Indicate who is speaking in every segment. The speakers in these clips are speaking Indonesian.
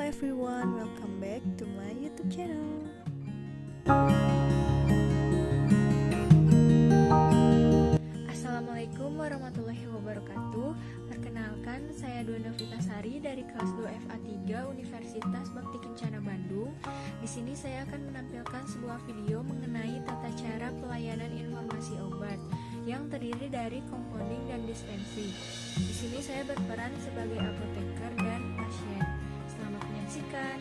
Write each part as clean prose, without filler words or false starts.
Speaker 1: everyone, welcome back to my YouTube channel. Assalamualaikum warahmatullahi wabarakatuh. Perkenalkan, saya Dua Novitasari dari kelas 2 FA3 Universitas Bakti Kencana Bandung. Di sini saya akan menampilkan sebuah video mengenai tata cara pelayanan informasi obat yang terdiri dari compounding dan dispensing. Di sini saya berperan sebagai apoteker dan pasien. Selamat menyaksikan.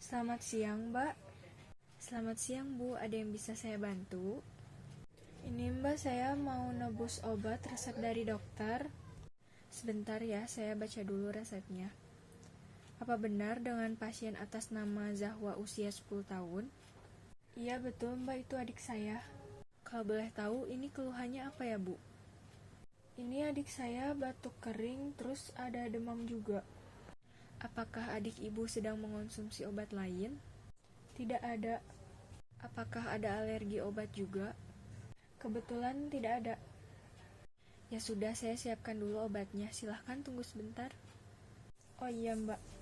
Speaker 1: Selamat siang, Mbak. Selamat siang, Bu. Ada yang bisa saya bantu? Ini, Mbak, saya mau nebus obat resep dari dokter. Sebentar ya, saya baca dulu resepnya. Apa benar dengan pasien atas nama Zahwa usia 10 tahun? Iya betul, Mbak, itu adik saya. Kalau boleh tahu, ini keluhannya apa ya, Bu? Ini adik saya batuk kering, terus ada demam juga. Apakah adik ibu sedang mengonsumsi obat lain? Tidak ada. Apakah ada alergi obat juga? Kebetulan tidak ada. Ya sudah, saya siapkan dulu obatnya. Silahkan tunggu sebentar. Oh iya, Mbak.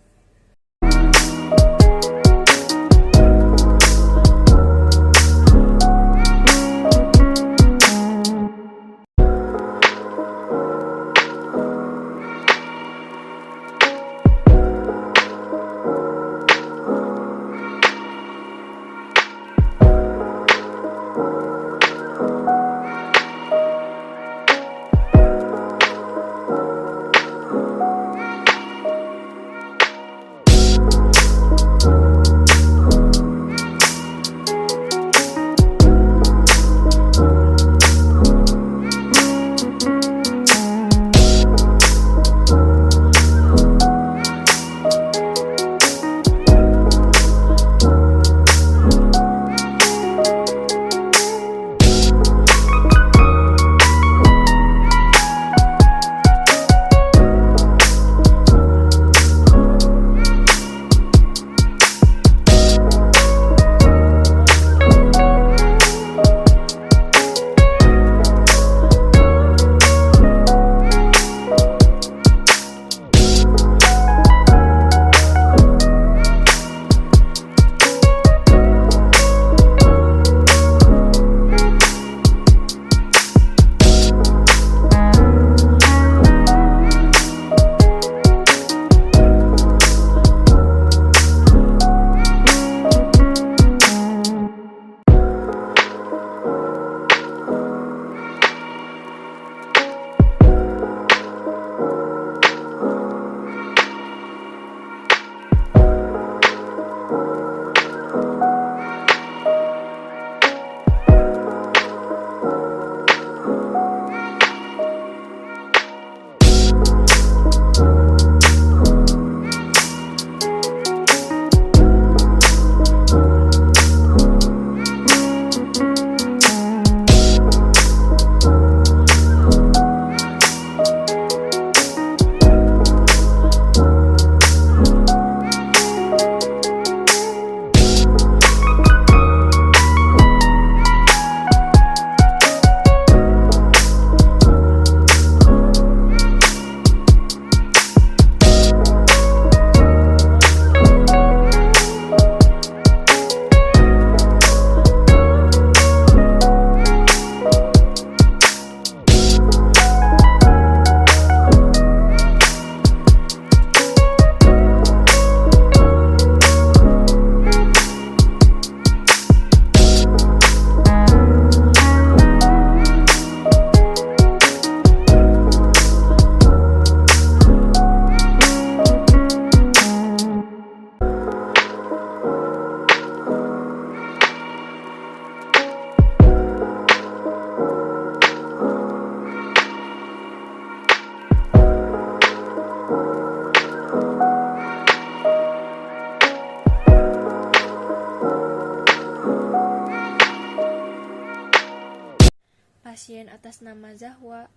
Speaker 1: Pasien atas nama Zahwa.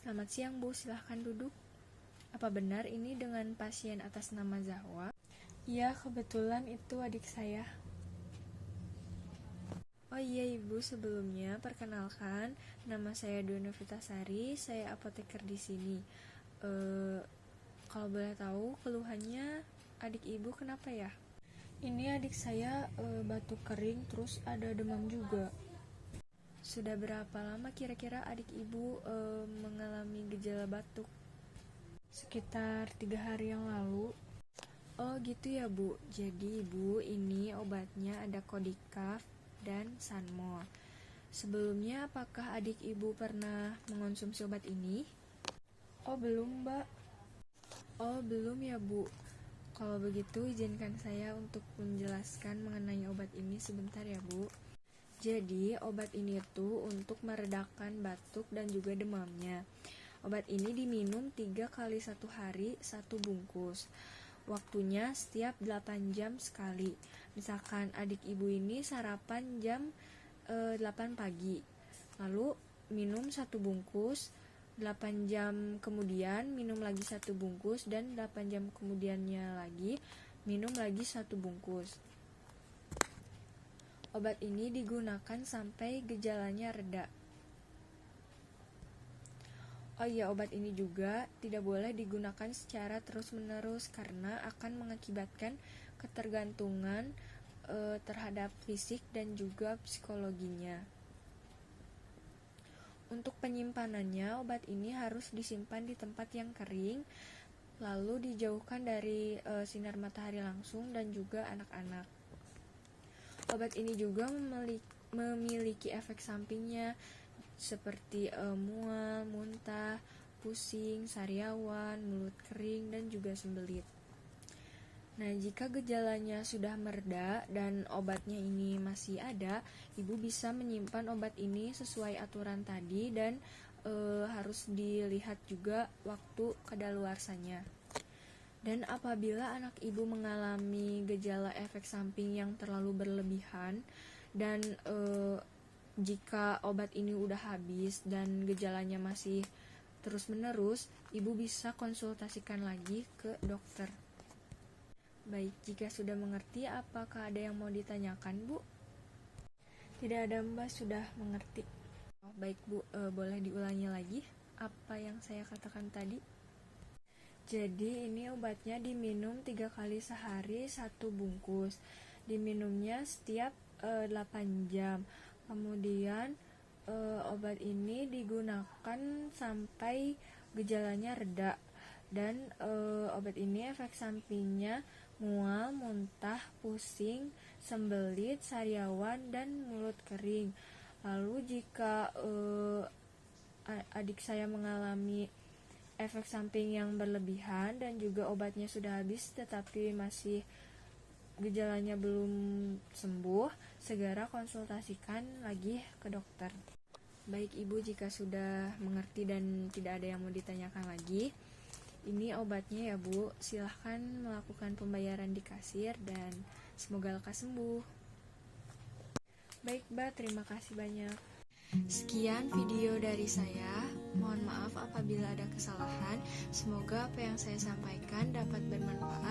Speaker 1: Selamat siang, Bu. Silahkan duduk. Apa benar ini dengan pasien atas nama Zahwa? Iya, kebetulan itu adik saya. Oh iya, Ibu, sebelumnya perkenalkan, nama saya Dua Novitasari, saya apoteker di sini. Kalau boleh tahu keluhannya adik ibu kenapa ya? Ini adik saya batuk kering terus ada demam juga. Sudah berapa lama kira-kira adik ibu mengalami gejala batuk? Sekitar 3 hari yang lalu. Oh gitu ya bu, jadi bu ini obatnya ada Kodikaf dan Sanmol. Sebelumnya apakah adik ibu pernah mengonsumsi obat ini? Oh belum mbak. Oh belum ya bu. Kalau begitu izinkan saya untuk menjelaskan mengenai obat ini sebentar ya bu. Jadi obat ini tuh untuk meredakan batuk dan juga demamnya. Obat ini diminum 3 kali 1 hari 1 bungkus. Waktunya setiap 8 jam sekali. Misalkan adik ibu ini sarapan jam 8 pagi. Lalu minum 1 bungkus, 8 jam kemudian minum lagi 1 bungkus, dan 8 jam kemudiannya lagi minum lagi 1 bungkus. Obat ini digunakan sampai gejalanya reda. Oh iya, obat ini juga tidak boleh digunakan secara terus-menerus karena akan mengakibatkan ketergantungan terhadap fisik dan juga psikologinya. Untuk penyimpanannya, obat ini harus disimpan di tempat yang kering, lalu dijauhkan dari sinar matahari langsung dan juga anak-anak. Obat ini juga memiliki efek sampingnya seperti mual, muntah, pusing, sariawan, mulut kering, dan juga sembelit. Nah, jika gejalanya sudah mereda dan obatnya ini masih ada, ibu bisa menyimpan obat ini sesuai aturan tadi dan harus dilihat juga waktu kadaluarsanya. Dan apabila anak ibu mengalami gejala efek samping yang terlalu berlebihan dan jika obat ini udah habis dan gejalanya masih terus-menerus, ibu bisa konsultasikan lagi ke dokter. Baik, jika sudah mengerti, apakah ada yang mau ditanyakan, Bu? Tidak ada, Mbak, sudah mengerti. Oh, baik, Bu, boleh diulangi lagi apa yang saya katakan tadi? Jadi, ini obatnya diminum 3 kali sehari 1 bungkus. Diminumnya setiap 8 jam. Kemudian obat ini digunakan sampai gejalanya reda. Dan obat ini efek sampingnya mual, muntah, pusing, sembelit, sariawan, dan mulut kering. Lalu jika adik saya mengalami efek samping yang berlebihan dan juga obatnya sudah habis tetapi masih gejalanya belum sembuh, segera konsultasikan lagi ke dokter. Baik ibu, jika sudah mengerti dan tidak ada yang mau ditanyakan lagi, ini obatnya ya bu, silahkan melakukan pembayaran di kasir dan semoga lekas sembuh. Baik mbak, terima kasih banyak. Sekian video dari saya, mohon maaf apabila ada kesalahan. Semoga apa yang saya sampaikan dapat bermanfaat